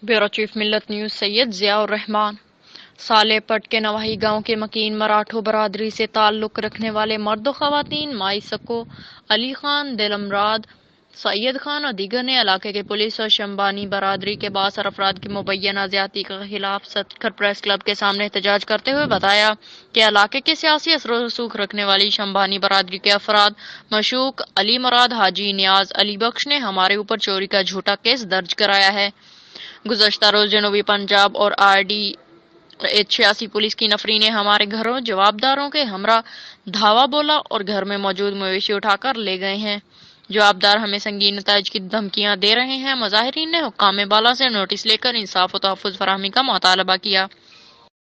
Bureau chief मिल्लत news Syed Ziaur Rahman. साले पट के नवाही गांव के मकीन मराठो बरादरी से ताल्लुक रखने वाले मर्द खवातीन माई सको, अली खान, दिलमराद, सैयद खान और दीगर ने इलाके के पुलिस और शंबानी बरादरी के बासर अफराद की मुबैना ज्यादती के खिलाफ सतखर प्रेस क्लब के सामने एहतजाज करते हुए बताया कि इलाके के सियासी असर रसूख रखने वाली शंबानी बरादरी के अफराद मशूक अली मुराद, हाजी नियाज अली बख्श ने हमारे ऊपर चोरी का झूठा केस दर्ज कराया है। गुज़श्ता रोज जनूबी पंजाब और RD-86 पुलिस की नफरी ने हमारे घरों जवाबदारों के हमरा धावा बोला और घर में मौजूद मवेशी उठाकर ले गए हैं। जवाबदार हमें संगीन नताइज की धमकियां दे रहे हैं। मुजाहिरीन ने हुक्काम बाला से नोटिस लेकर इंसाफ और तहफ़्फ़ुज़ फराहमी का मुतालबा किया।